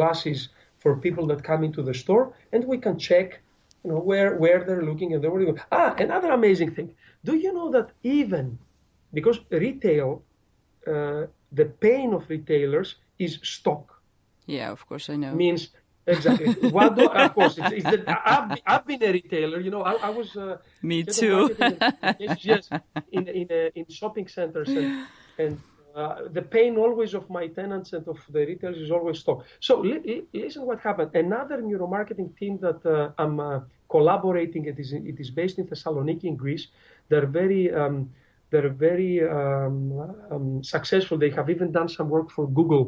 glasses for people that come into the store, and we can check, where they're looking and where they go. Another amazing thing. Do you know that even because retail, the pain of retailers is stock. Yeah, of course I know. Means exactly. Of course, it's that I've been a retailer. I was. Me too. Yes, in shopping centers and the pain always of my tenants and of the retailers is always stock. So listen, what happened. Another neuromarketing team that I'm collaborating. It is based in Thessaloniki in Greece. They're very successful. They have even done some work for Google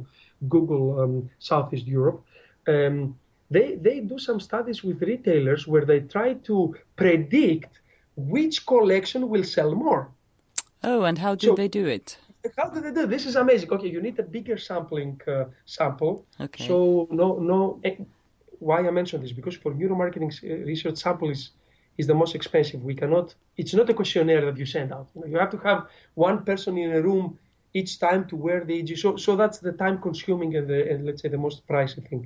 Southeast Europe. They do some studies with retailers where they try to predict which collection will sell more. Oh, and how do they do it? How do they do? This is amazing. Okay, you need a bigger sample. Okay. So why I mentioned this, because for neuromarketing research, sample is the most expensive. It's not a questionnaire that you send out. You have to have one person in a room each time to wear the EEG. So that's the time consuming and let's say the most pricey thing.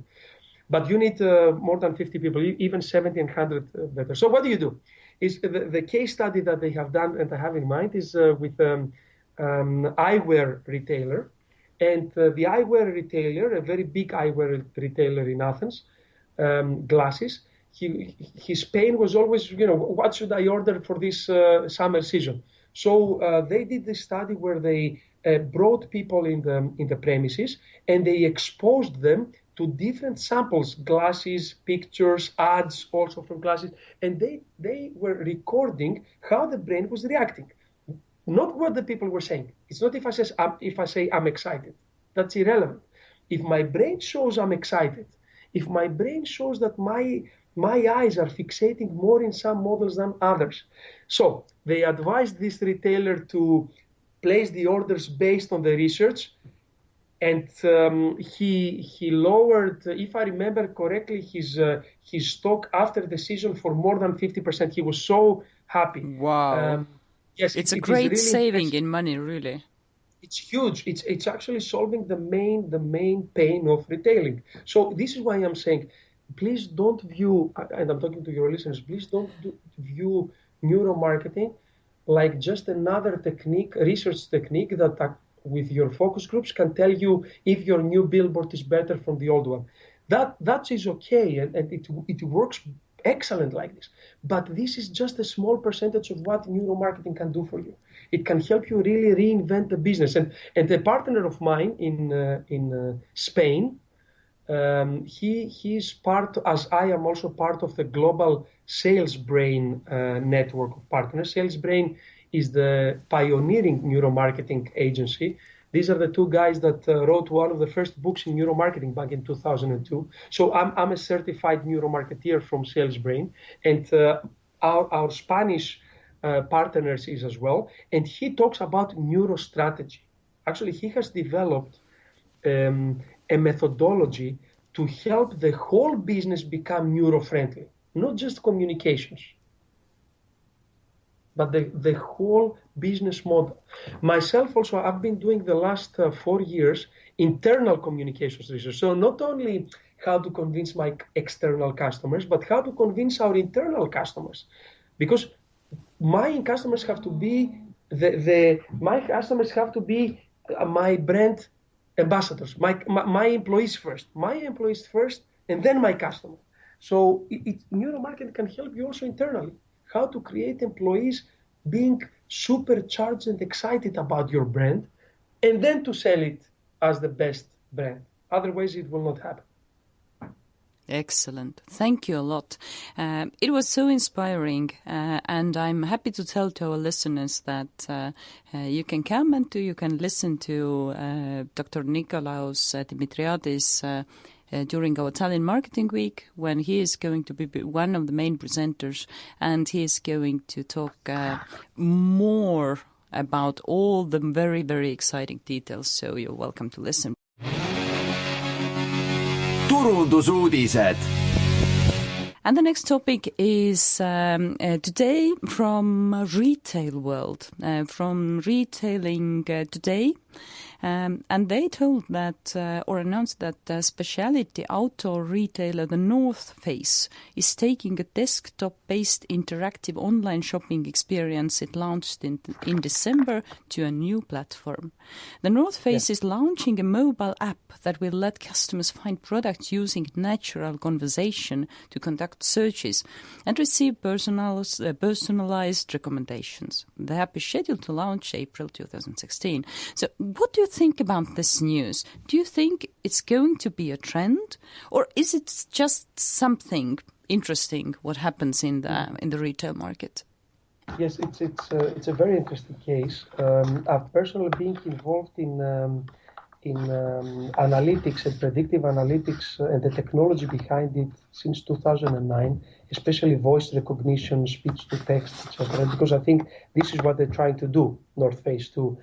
But you need more than 50 people, even 70 and 100 better. So what do you do? Is the case study that they have done and I have in mind is with eyewear retailer. And the eyewear retailer, a very big eyewear retailer in Athens, glasses, his pain was always, what should I order for this summer season? So they did this study where they brought people in the premises and they exposed them to different samples, glasses, pictures, ads also from glasses, and they were recording how the brain was reacting. Not what the people were saying. It's not if I say I'm excited. That's irrelevant. If my brain shows I'm excited, if my brain shows that my eyes are fixating more in some models than others. So they advised this retailer to place the orders based on the research, and he lowered, if I remember correctly, his stock after the season for more than 50%. He was so happy. Wow. Yes, it's a great really saving in money, really. It's huge. It's actually solving the main pain of retailing. So this is why I'm saying, please don't view, and I'm talking to your listeners, please don't view neuromarketing like just another technique, research technique that with your focus groups can tell you if your new billboard is better from the old one. That is okay, and it works excellent like this. But this is just a small percentage of what neuromarketing can do for you. It can help you really reinvent the business. And a partner of mine in Spain, he's part, as I am also part of the global Sales Brain network of partners. Sales Brain is the pioneering neuromarketing agency. These are the two guys that wrote one of the first books in neuromarketing back in 2002. So I'm a certified neuromarketeer from Sales Brain, and our Spanish partners is as well. And he talks about neurostrategy. Actually, he has developed a methodology to help the whole business become neuro-friendly, not just communications, but the whole business model. Myself also, I've been doing the last 4 years internal communications research. So not only how to convince my external customers, but how to convince our internal customers. Because my customers have to be my brand ambassadors, my employees first. My employees first, and then my customer. So neuromarketing can help you also internally. How to create employees being supercharged and excited about your brand, and then to sell it as the best brand. Otherwise, it will not happen. Excellent. Thank you a lot. It was so inspiring, and I'm happy to tell to our listeners that you can come and you can listen to Dr. Nikolaos Dimitriadis during our Tallinn Marketing Week, when he is going to be one of the main presenters, and he is going to talk more about all the very, very exciting details. So you're welcome to listen. Turundusuudised. And the next topic is today from retail world, from retailing today. And they told that, or announced that specialty outdoor retailer The North Face is taking a desktop-based interactive online shopping experience it launched in December to a new platform. The North Face is launching a mobile app that will let customers find products using natural conversation to conduct searches and receive personalized recommendations. The app is scheduled to launch April 2016. So what do you think about this news? Do you think it's going to be a trend, or is it just something interesting what happens in the retail market? Yes, it's a very interesting case. I've personally been involved in analytics and predictive analytics and the technology behind it since 2009, especially voice recognition, speech to text, etc. Because I think this is what they're trying to do, North Face, to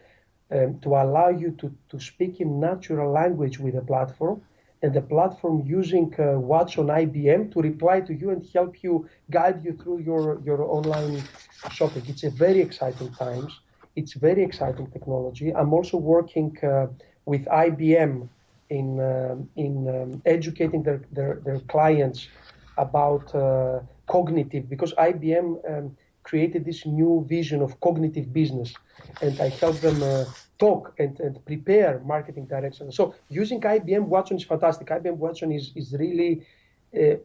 allow you to speak in natural language with the platform, and the platform using what's on IBM to reply to you and help you, guide you through your online shopping. It's a very exciting times. It's very exciting technology. I'm also working with IBM in educating their clients about cognitive, because IBM created this new vision of cognitive business, and I help them talk and prepare marketing direction. So using IBM Watson is fantastic. IBM Watson is really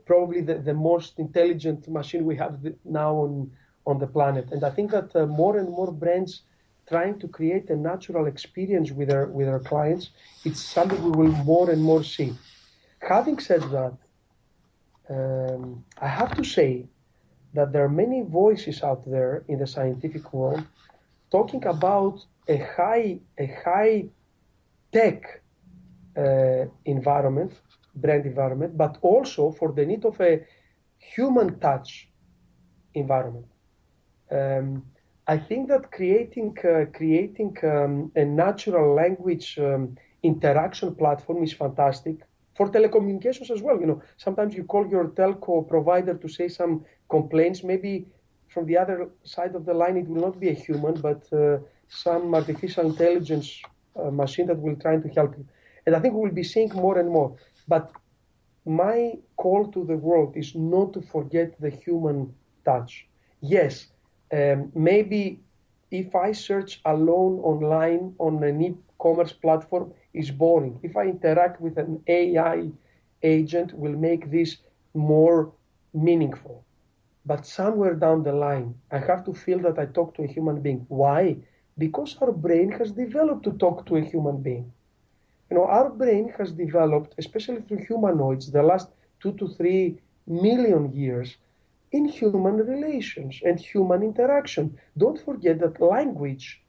probably the most intelligent machine we have now on the planet. And I think that more and more brands trying to create a natural experience with their clients, it's something we will more and more see. Having said that, I have to say that there are many voices out there in the scientific world talking about a high tech environment, brand environment, but also for the need of a human touch environment. I think that creating a natural language interaction platform is fantastic for telecommunications as well. You know, sometimes you call your telco provider to say some complaints. Maybe from the other side of the line, it will not be a human, but some artificial intelligence machine that will try to help you. And I think we will be seeing more and more. But my call to the world is not to forget the human touch. Yes, maybe if I search alone online on an e-commerce platform, it's boring. If I interact with an AI agent, will make this more meaningful. But somewhere down the line, I have to feel that I talk to a human being. Why? Because our brain has developed to talk to a human being. You know, our brain has developed, especially through humanoids, the last 2 to 3 million years, in human relations and human interaction. Don't forget that language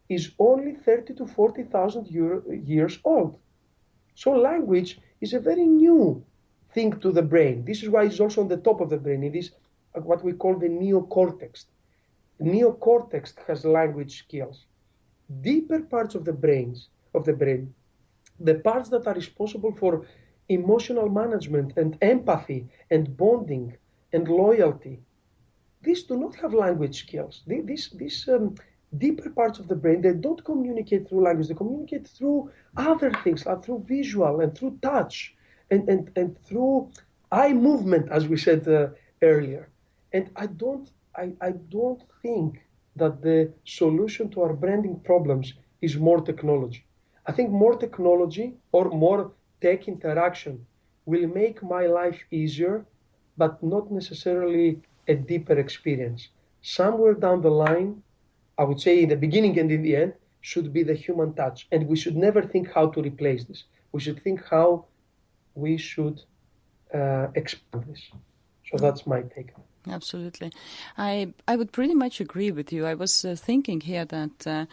is only 30 to 40,000 years old. So language is a very new thing to the brain. This is why it's also on the top of the brain. It is what we call the neocortex. Neocortex has language skills. Deeper parts of the brain, the parts that are responsible for emotional management and empathy and bonding and loyalty, these do not have language skills. These deeper parts of the brain, they don't communicate through language. They communicate through other things, like through visual and through touch and through eye movement, as we said earlier. And I don't think that the solution to our branding problems is more technology. I think more technology or more tech interaction will make my life easier, but not necessarily a deeper experience. Somewhere down the line, I would say in the beginning and in the end, should be the human touch. And we should never think how to replace this. We should think how we should expand this. So that's my take. Absolutely. I would pretty much agree with you. I was thinking here that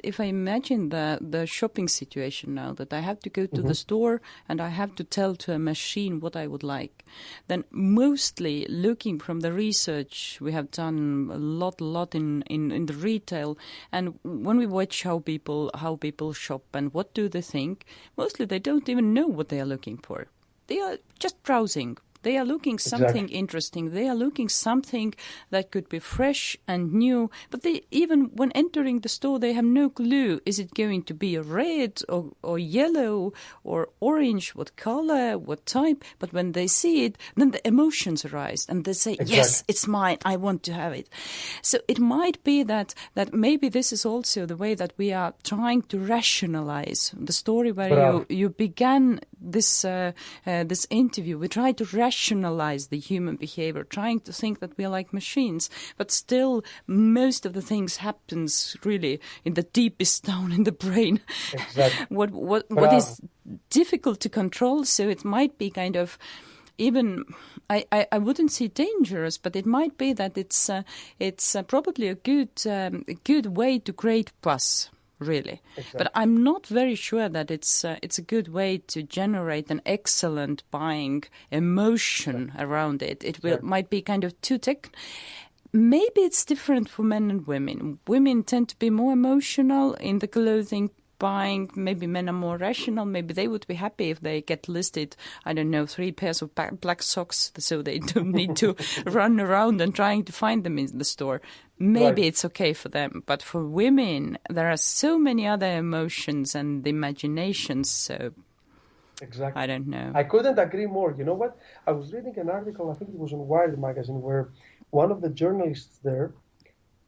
if I imagine the shopping situation now, that I have to go to the store and I have to tell to a machine what I would like, then mostly looking from the research we have done a lot in the retail, and when we watch how people shop and what do they think, mostly they don't even know what they are looking for. They are just browsing. They are looking something interesting. They are looking something that could be fresh and new. But they, even when entering the store, they have no clue. Is it going to be a red or yellow or orange? What color? What type? But when they see it, then the emotions arise and they say, yes, it's mine. I want to have it. So it might be that maybe this is also the way that we are trying to rationalize the story where you began this this interview. We try to rationalize the human behavior, trying to think that we are like machines, but still most of the things happens really in the deepest down in the brain. Exactly. What is difficult to control, so it might be kind of even, I wouldn't say dangerous, but it might be that it's probably a good way to create buzz. Really, but I'm not very sure that it's a good way to generate an excellent buying emotion around it. It might be kind of too Maybe it's different for men and women. Women tend to be more emotional in the clothing buying. Maybe men are more rational. Maybe they would be happy if they get listed, I don't know, 3 pairs of black socks, so they don't need to run around and trying to find them in the store. Maybe it's okay for them, but for women, there are so many other emotions and imaginations, so I don't know. I couldn't agree more. You know what? I was reading an article, I think it was on Wired magazine, where one of the journalists there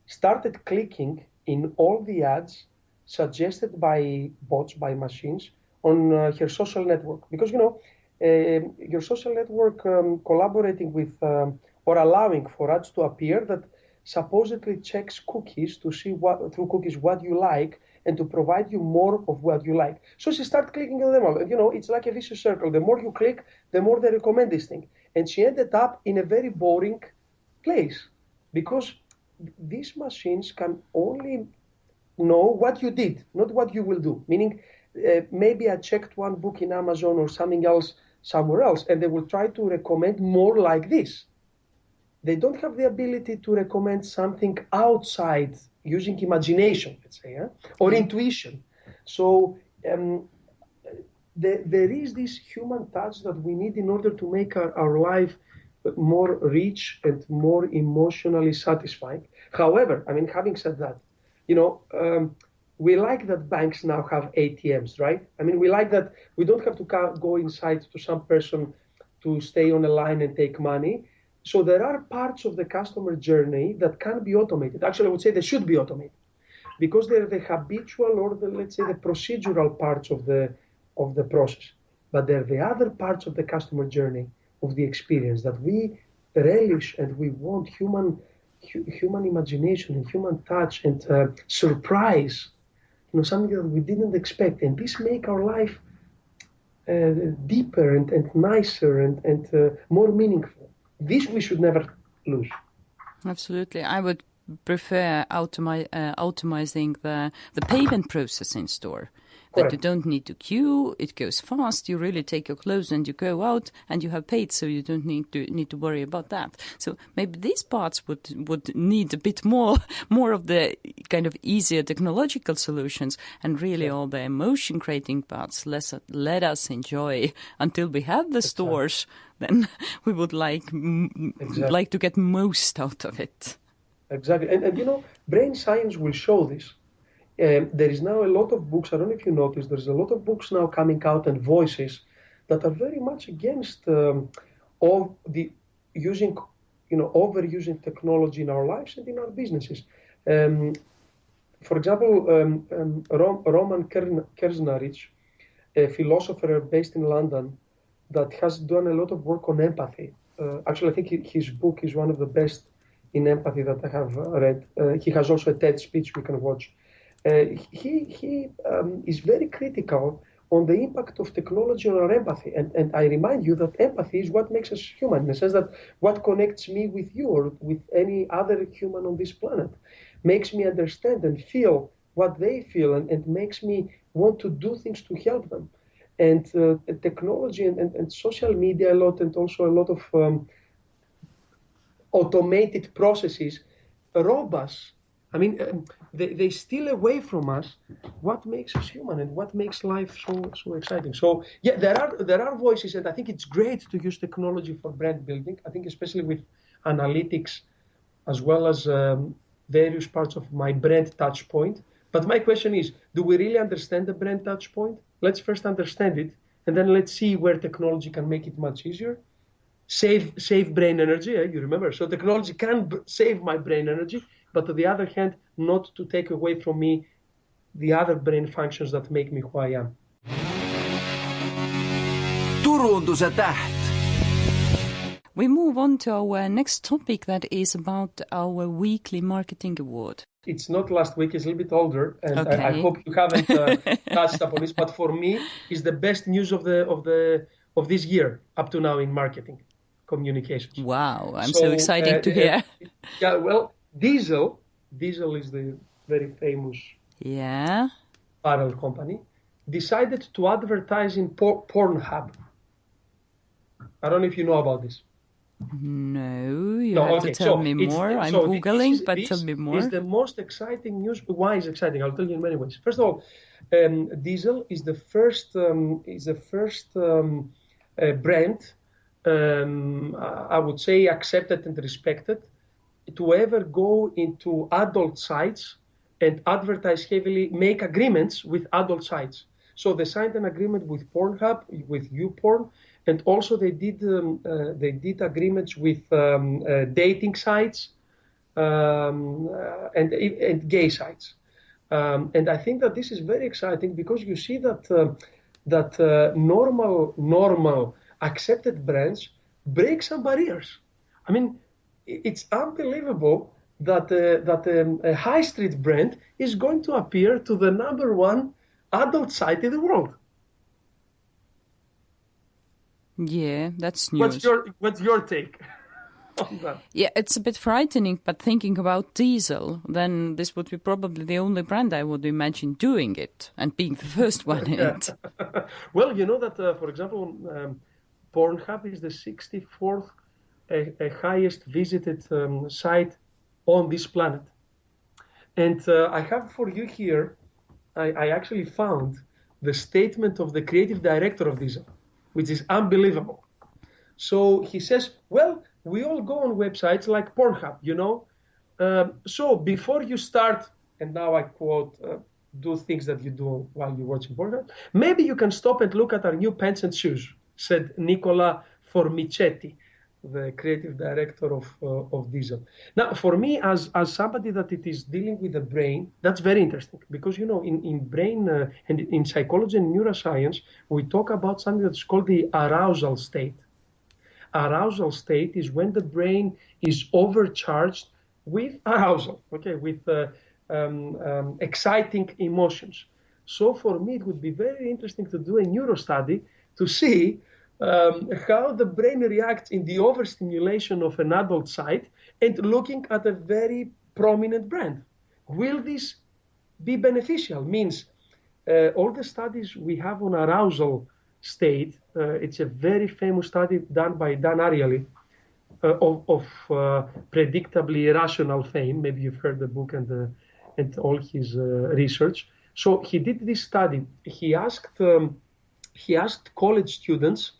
started clicking in all the ads suggested by bots, by machines, on her social network. Because, your social network collaborating with or allowing for ads to appear that supposedly checks cookies to see through cookies what you like and to provide you more of what you like. So she started clicking on them all. It's like a vicious circle. The more you click, the more they recommend this thing. And she ended up in a very boring place because these machines can only know what you did, not what you will do. Meaning, maybe I checked one book in Amazon or something else somewhere else, and they will try to recommend more like this. They don't have the ability to recommend something outside using imagination, let's say, or intuition. So there is this human touch that we need in order to make our life more rich and more emotionally satisfying. However, having said that, we like that banks now have ATMs, right? We like that we don't have to go inside to some person to stay on a line and take money. So there are parts of the customer journey that can be automated. Actually, I would say they should be automated because they're the habitual or let's say the procedural parts of the process. But they're the other parts of the customer journey, of the experience that we relish and we want human imagination and human touch and surprise, something that we didn't expect. And this make our life deeper and nicer and more meaningful. This we should never lose. Absolutely. I would prefer automizing the payment process in store. That you don't need to queue, it goes fast, you really take your clothes and you go out and you have paid, so you don't need to worry about that. So maybe these parts would need a bit more of the kind of easier technological solutions, and really all the emotion creating parts let us enjoy until we have the stores. Then we would like to get most out of it. Exactly. And brain science will show this. There is now a lot of books, I don't know if you noticed, there's a lot of books now coming out and voices that are very much against all the overusing technology in our lives and in our businesses. For example, Roman Kersnarich, a philosopher based in London that has done a lot of work on empathy. Actually, I think his book is one of the best in empathy that I have read. He has also a TED speech we can watch. He is very critical on the impact of technology on our empathy. And I remind you that empathy is what makes us human, in the sense that what connects me with you or with any other human on this planet makes me understand and feel what they feel and makes me want to do things to help them. And technology and social media a lot, and also a lot of automated processes rob us I mean, they steal away from us what makes us human and what makes life so exciting. So yeah, there are voices, and I think it's great to use technology for brand building. I think especially with analytics, as well as various parts of my brand touch point. But my question is, do we really understand the brand touch point? Let's first understand it, and then let's see where technology can make it much easier. Save brain energy, you remember? So technology can save my brain energy, but on the other hand, not to take away from me the other brain functions that make me who I am. turunduse täht. We move on to our next topic, that is about our weekly marketing award. It's not last week, it's a little bit older, and Okay. I hope you haven't touched upon this, but for me, it's the best news of this year up to now in marketing communications. Wow, I'm so excited to hear. Yeah, well, Diesel is the very famous apparel company, decided to advertise in Pornhub. I don't know if you know about this. No, you have to tell me more. I'm Googling, but tell me more. It's the most exciting news. Why is exciting? I'll tell you in many ways. First of all, Diesel is the first brand, I would say, accepted and respected to ever go into adult sites and advertise heavily, make agreements with adult sites. So they signed an agreement with Pornhub, with YouPorn, and also they did agreements with dating sites and gay sites. And I think that this is very exciting because you see that normal accepted brands break some barriers. I mean, it's unbelievable that a high street brand is going to appear to the #1 adult site in the world. Yeah, that's news. What's your take on that? Yeah, it's a bit frightening, but thinking about Diesel, then this would be probably the only brand I would imagine doing it and being the first one in it. Well, you know that, for example, Pornhub is the 64th highest visited site on this planet. And I have for you here, I actually found the statement of the creative director of Diesel, which is unbelievable. So he says, well, we all go on websites like Pornhub, you know. So before you start, and now I quote, do things that you do while you're watching Pornhub, maybe you can stop and look at our new pants and shoes, said Nicola Formicetti, the creative director of Diesel. Now, for me, as somebody that it is dealing with the brain, that's very interesting because, you know, in brain and in psychology and neuroscience, we talk about something that's called the arousal state. Arousal state is when the brain is overcharged with arousal, okay, with exciting emotions. So for me, it would be very interesting to do a neuro study to see how the brain reacts in the overstimulation of an adult site and looking at a very prominent brand. Will this be beneficial? Means all the studies we have on arousal state, it's a very famous study done by Dan Ariely of Predictably Irrational fame. Maybe you've heard the book and all his research. So he did this study. He asked college students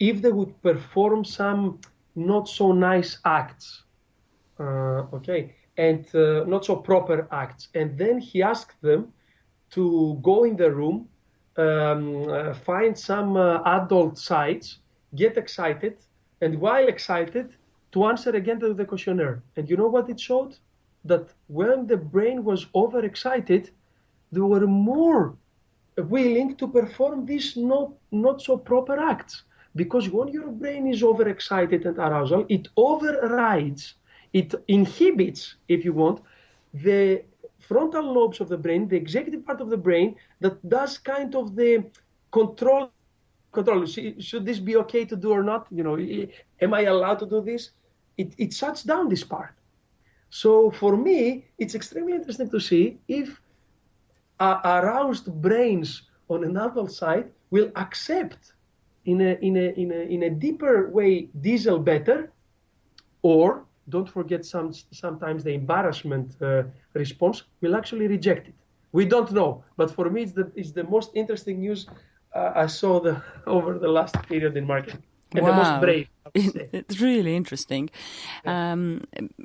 if they would perform some not so nice acts, and not so proper acts. And then he asked them to go in the room, find some adult sites, get excited, and while excited, to answer again to the questionnaire. And you know what it showed? That when the brain was overexcited, they were more willing to perform these not so proper acts. Because when your brain is overexcited and arousal, it overrides, it inhibits, if you want, the frontal lobes of the brain, the executive part of the brain that does kind of the control. Should this be okay to do or not? You know, am I allowed to do this? It shuts down this part. So for me, it's extremely interesting to see if aroused brains on an adult side will accept in a deeper way Diesel better, or don't forget sometimes the embarrassment response, will actually reject it. We don't know, but for me, it's the most interesting news I saw over the last period in marketing. And the most brave, I would say. It's really interesting. Yeah.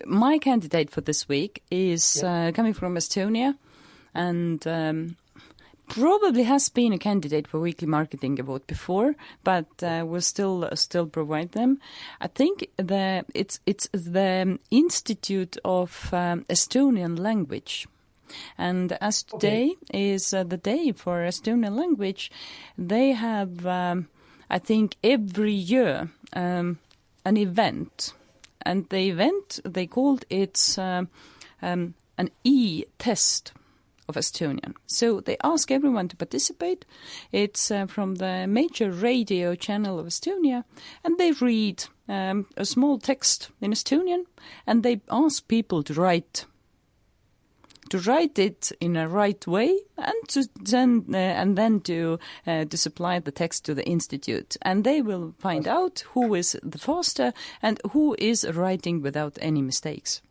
My candidate for this week is coming from Estonia, and probably has been a candidate for Weekly Marketing Award before, but we'll still provide them. I think it's the Institute of Estonian Language. And as today is the day for Estonian language, they have, I think, every year an event. And the event, they called it an e-test of Estonian. So they ask everyone to participate. It's from the major radio channel of Estonia, and they read a small text in Estonian, and they ask people to write it in a right way, and then to supply the text to the institute, and they will find out who is the faster and who is writing without any mistakes.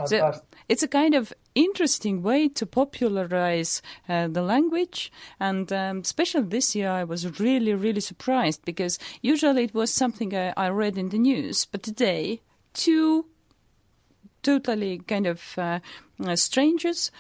So it's a kind of interesting way to popularize the language, and especially this year I was really, really surprised, because usually it was something I read in the news, but today two totally kind of strangers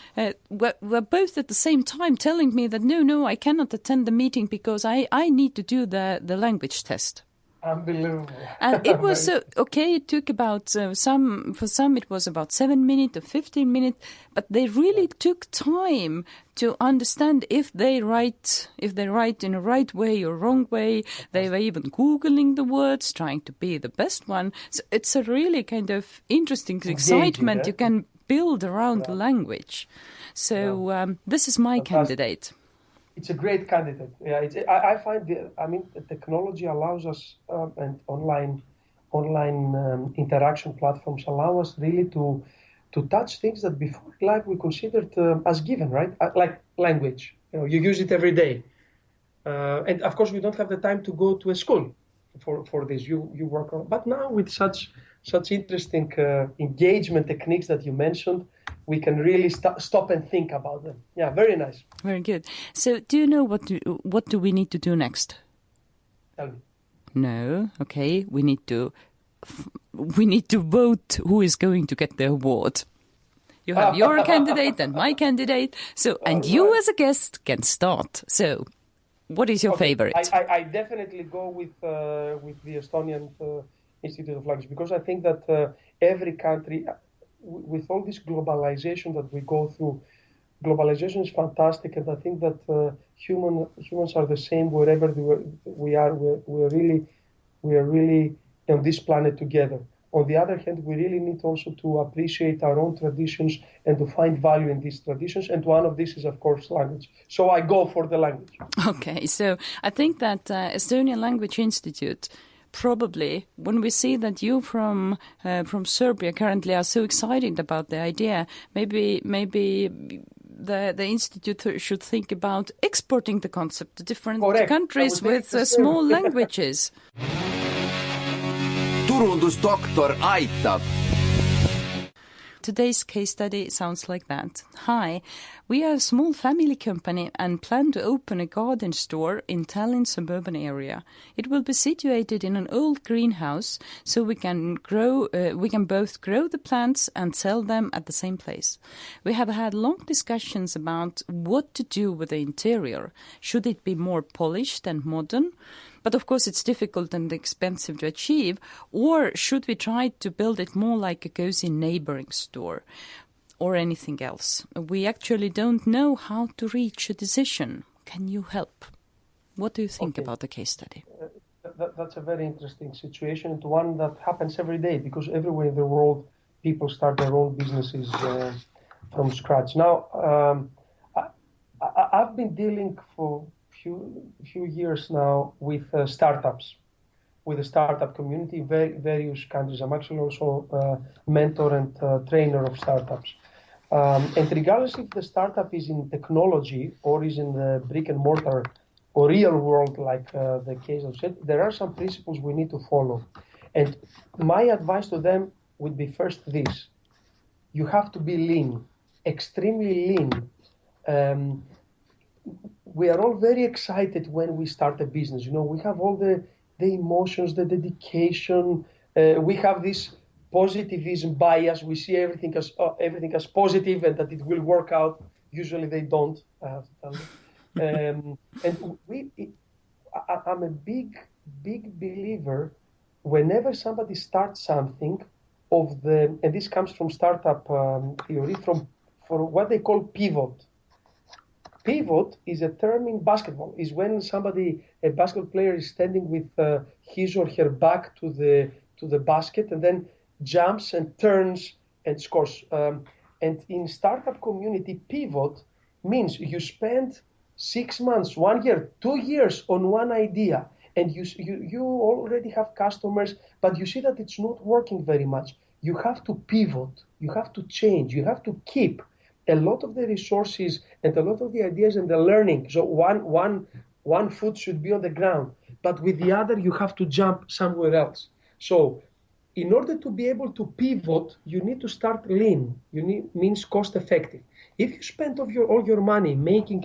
were both at the same time telling me that no, I cannot attend the meeting because I need to do the language test. Unbelievable. And it was okay. It took about for some it was about 7 minutes or 15 minutes, but they really took time to understand if they write in a right way or wrong way. They were even Googling the words, trying to be the best one. So it's a really kind of interesting excitement you can build around the language. So this is my candidate. It's a great candidate. Yeah, I find the technology allows us, and online interaction platforms allow us really to touch things that before life we considered as given, right? Like language. You use it every day, and of course we don't have the time to go to a school for this. You work on, but now with such interesting engagement techniques that you mentioned, we can really stop and think about them. Yeah, very nice. Very good. So do you know what do we need to do next? Tell me. No. Okay. We need to vote who is going to get the award. You have your candidate and my candidate. So, and you as a guest can start. So, what is your favorite? I definitely go with the Estonian Institute of Language, because I think that every country, with all this globalization that we go through, globalization is fantastic, and I think that humans are the same wherever we are. We are really on this planet together. On the other hand, we really need also to appreciate our own traditions and to find value in these traditions. And one of these is, of course, language. So I go for the language. Okay, so I think that Estonian Language Institute, probably, when we see that you from Serbia currently are so excited about the idea, maybe the institute should think about exporting the concept to different countries with small languages. Turundusdoktor aitab. Today's case study sounds like that. Hi, we are a small family company and plan to open a garden store in Tallinn's suburban area. It will be situated in an old greenhouse, so we can both grow the plants and sell them at the same place. We have had long discussions about what to do with the interior. Should it be more polished and modern? But of course it's difficult and expensive to achieve. Or should we try to build it more like a cozy neighboring store or anything else? We actually don't know how to reach a decision. Can you help? What do you think about the case study? That's a very interesting situation, and one that happens every day, because everywhere in the world people start their own businesses from scratch. Now, I've been dealing for few years now with startups, with the startup community in various countries. I'm actually also a mentor and trainer of startups. And regardless if the startup is in technology or is in the brick and mortar or real world, like the case of said, there are some principles we need to follow. And my advice to them would be first this. You have to be lean, extremely lean. We are all very excited when we start a business. We have all the emotions, the dedication. We have this positivism bias. We see everything as positive and that it will work out. Usually they don't. I have to tell you. I'm a big believer. Whenever somebody starts something, and this comes from startup theory, for what they call pivot. Pivot is a term in basketball. Is when a basketball player is standing with his or her back to the basket and then jumps and turns and scores. And in startup community, pivot means you spend 6 months, 1 year, 2 years on one idea, and you already have customers, but you see that it's not working very much. You have to pivot. You have to change. You have to keep a lot of the resources and a lot of the ideas and the learning. So one foot should be on the ground, but with the other you have to jump somewhere else. So in order to be able to pivot, you need to start lean. Means cost effective. If you spend all your money making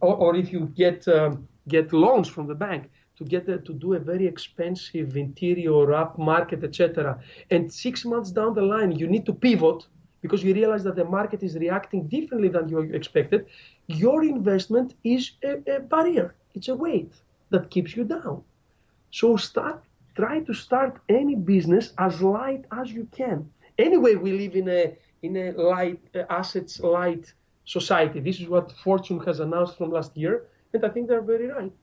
or if you get loans from the bank to do a very expensive interior up market, etc., and 6 months down the line you need to pivot, because you realize that the market is reacting differently than you expected, your investment is a barrier. It's a weight that keeps you down. So try to start any business as light as you can. Anyway, we live in a light assets light society. This is what Fortune has announced from last year, and I think they're very right.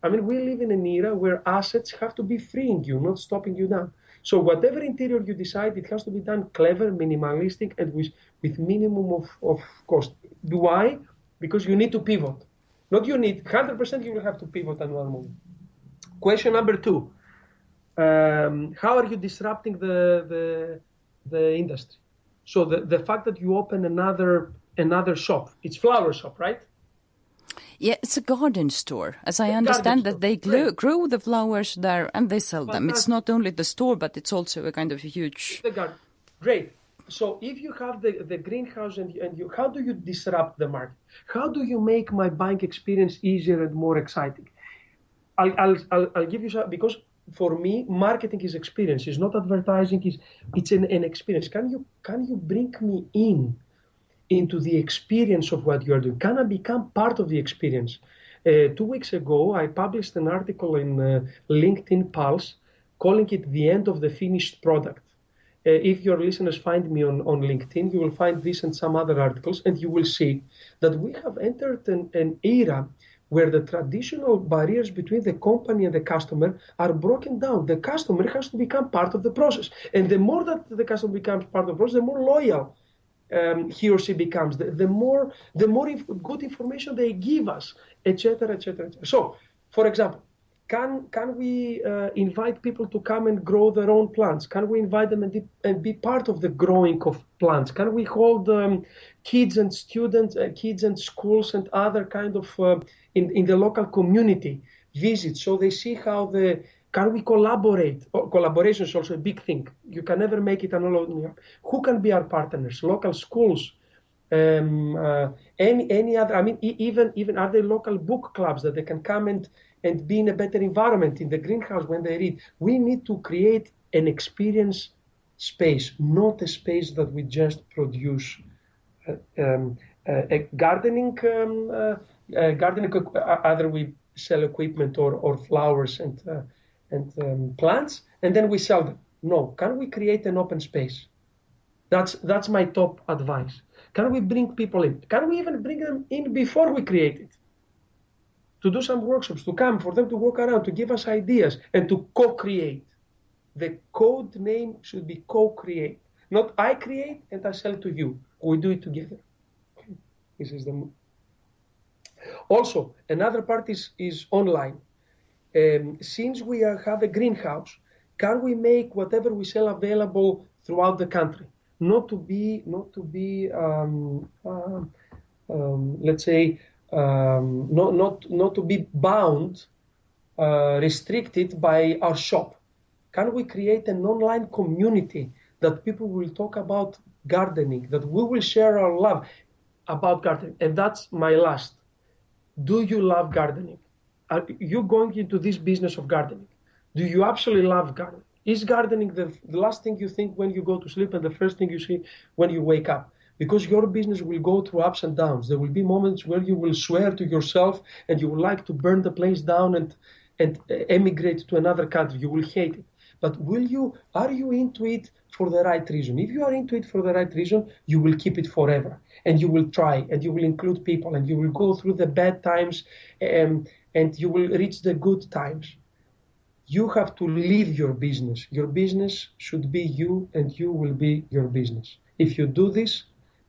I mean, we live in an era where assets have to be freeing you, not stopping you down. So whatever interior you decide, it has to be done clever, minimalistic, and with minimum of cost. Why? Because you need to pivot. Not you need, 100% you will have to pivot at one moment. Question number 2. How are you disrupting the industry? So the fact that you open another shop, it's flower shop, right? Yeah, it's a garden store. As I understand that they grow the flowers there and they sell them. It's not only the store, but it's also a kind of a huge... The garden. Great. So if you have the greenhouse and how do you disrupt the market? How do you make my buying experience easier and more exciting? I'll give you some, because for me, marketing is experience. It's not advertising. It's an experience. Can you bring me into the experience of what you are doing? Can I become part of the experience? 2 weeks ago, I published an article in LinkedIn Pulse calling it the end of the finished product. If your listeners find me on LinkedIn, you will find this and some other articles, and you will see that we have entered an era where the traditional barriers between the company and the customer are broken down. The customer has to become part of the process. And the more that the customer becomes part of the process, the more loyal he or she becomes, the more good information they give us, etc., etc., etc. So, for example, can we invite people to come and grow their own plants? Can we invite them and be part of the growing of plants? Can we hold kids and students, kids and schools and other kind of in the local community visits, so they see how can we collaborate? Collaboration is also a big thing. You can never make it alone. Who can be our partners? Local schools, any other. I mean, even are there local book clubs that they can come and be in a better environment in the greenhouse when they read? We need to create an experience space, not a space that we just produce. Gardening, either we sell equipment or flowers and plants, and then we sell them. No, can we create an open space? That's my top advice. Can we bring people in? Can we even bring them in before we create it? To do some workshops, to come, for them to walk around, to give us ideas, and to co-create. The code name should be co-create. Not I create and I sell to you. We do it together. Okay. This is the... Also, another part is online. Since we have a greenhouse, can we make whatever we sell available throughout the country? Not to be let's say, not to be bound, restricted by our shop. Can we create an online community that people will talk about gardening, that we will share our love about gardening. And that's my last. Do you love gardening? Are you going into this business of gardening? Do you absolutely love gardening? Is gardening the last thing you think when you go to sleep and the first thing you see when you wake up? Because your business will go through ups and downs. There will be moments where you will swear to yourself and you would like to burn the place down and emigrate to another country. You will hate it. But are you into it for the right reason? If you are into it for the right reason, you will keep it forever. And you will try, and you will include people, and you will go through the bad times, and you will reach the good times. You have to live your business. Your business should be you, and you will be your business. If you do this,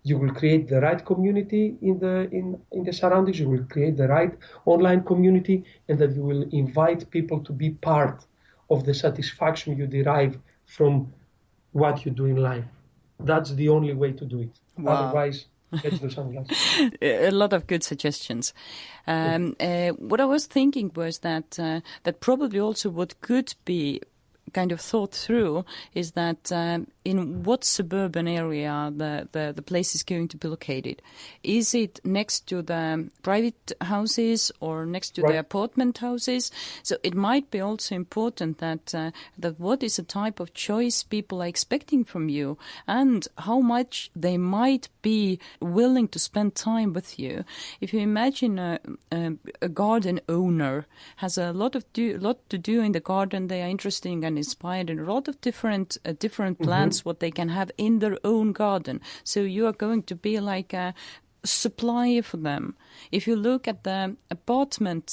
you will create the right community in the surroundings. You will create the right online community, and that you will invite people to be part of the satisfaction you derive from what you do in life. That's the only way to do it. Wow. Otherwise, let's do something else. A lot of good suggestions. What I was thinking was that probably also what could be kind of thought through is that in what suburban area the place is going to be located. Is it next to the private houses or next to the apartment houses? So it might be also important that what is the type of choice people are expecting from you and how much they might be willing to spend time with you. If you imagine a garden owner has a lot to do in the garden, they are interested and inspired in a lot of different plants, what they can have in their own garden. So you are going to be like a supplier for them. If you look at the apartment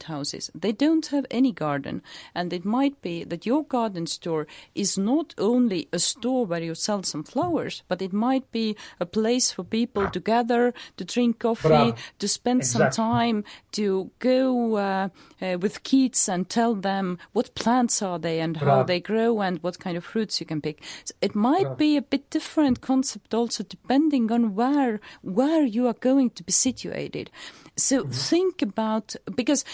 houses, they don't have any garden, and it might be that your garden store is not only a store where you sell some flowers, but it might be a place for people to gather, to drink coffee, to spend some time, to go with kids and tell them what plants are they and how they grow and what kind of fruits you can pick. So it might be a bit different concept also depending on where you are going to be situated. So think about, because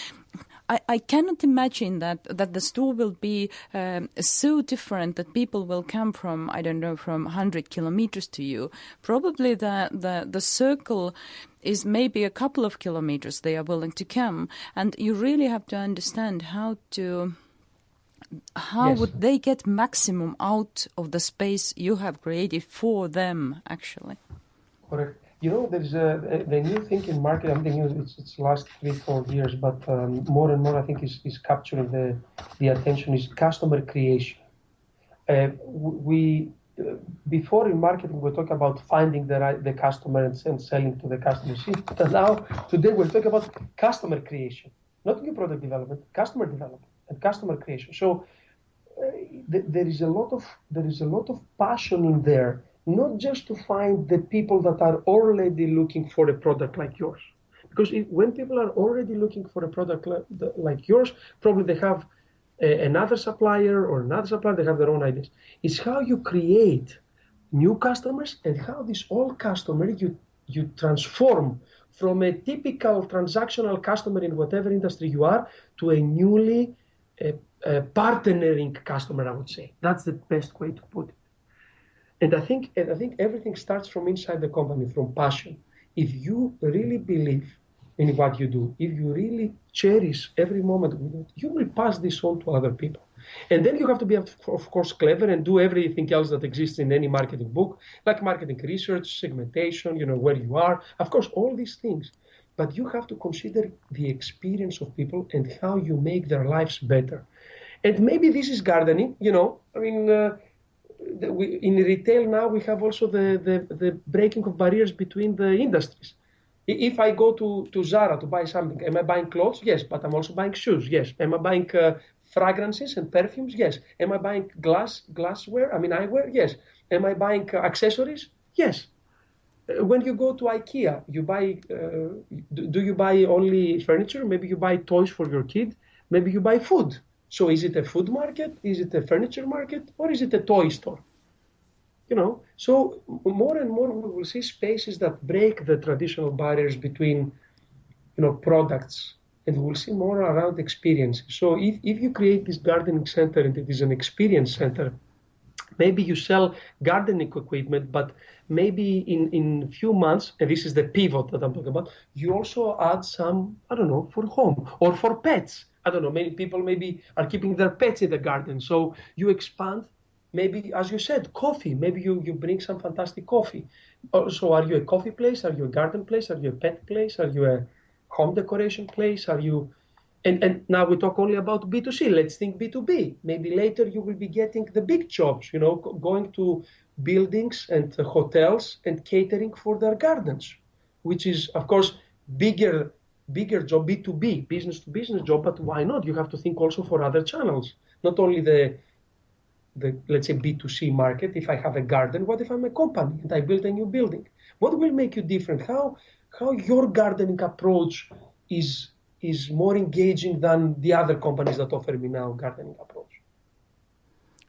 I cannot imagine that the store will be so different that people will come from, I don't know, from 100 kilometers to you. Probably the circle is maybe a couple of kilometers they are willing to come. And you really have to understand how would they get maximum out of the space you have created for them, actually. Correct. You know, there's the new thing in marketing. I'm thinking it's last 3-4 years, but more and more I think is capturing the attention is customer creation. Before in marketing we talk about finding the customer and selling to the customer. But now today we'll talk about customer creation, not new product development, customer development and customer creation. So there is a lot of passion in there. Not just to find the people that are already looking for a product like yours. Because when people are already looking for a product like yours, probably they have another supplier or another supplier, they have their own ideas. It's how you create new customers and how this old customer you transform from a typical transactional customer in whatever industry you are to a newly partnering customer, I would say. That's the best way to put it. And I think everything starts from inside the company, from passion. If you really believe in what you do, if you really cherish every moment with it, you will pass this on to other people. And then you have to be, of course, clever and do everything else that exists in any marketing book, like marketing research, segmentation, where you are, of course, all these things. But you have to consider the experience of people and how you make their lives better. And maybe this is gardening, in retail now we have also the breaking of barriers between the industries. If I go to Zara to buy something, am I buying clothes? Yes, but I'm also buying shoes. Yes. Am I buying fragrances and perfumes? Yes. Am I buying glassware? Eyewear? Yes. Am I buying accessories? Yes. When you go to IKEA, you buy. Do you buy only furniture? Maybe you buy toys for your kid. Maybe you buy food. So is it a food market? Is it a furniture market? Or is it a toy store? So more and more we will see spaces that break the traditional barriers between, products, and we will see more around experiences. So if you create this gardening center and it is an experience center, Maybe you sell gardening equipment, but maybe in few months, and this is the pivot that I'm talking about, you also add some, I don't know, for home or for pets. I don't know, many people maybe are keeping their pets in the garden. So you expand, maybe, as you said, coffee. Maybe you bring some fantastic coffee. So are you a coffee place? Are you a garden place? Are you a pet place? Are you a home decoration place? Are you... And now we talk only about B2C. Let's think B2B. Maybe later you will be getting the big jobs, going to buildings and hotels and catering for their gardens, which is, of course, bigger job, B2B, business to business job. But why not? You have to think also for other channels, not only the let's say B2C market. If I have a garden, what if I'm a company and I build a new building? What will make you different? How your gardening approach is more engaging than the other companies that offer me now gardening approach.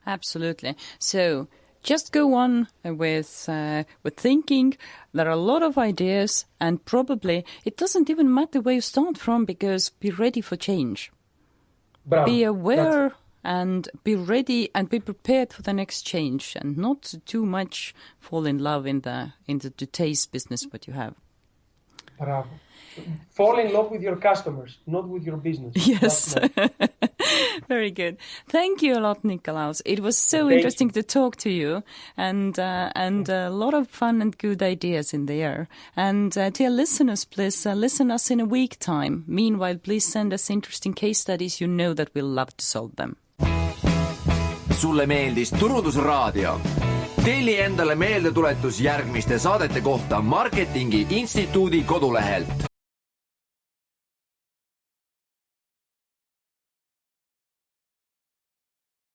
Absolutely. So just go on with thinking. There are a lot of ideas, and probably it doesn't even matter where you start from, because be ready for change. Bravo. Be aware and be ready and be prepared for the next change, and not too much fall in love in the today's business what you have. Bravo. Fall in love with your customers, not with your business. Yes. Very good. Thank you a lot, Nikolaus. It was so interesting to talk to you, and a lot of fun and good ideas in there. And dear listeners, please listen us in a week time. Meanwhile, please send us interesting case studies. You know that we'll love to solve them. Sulle meeldis Turundusraadio? Telli endale meeldetuletus järgmiste saadete kohta Marketingi Instituudi kodulehelt.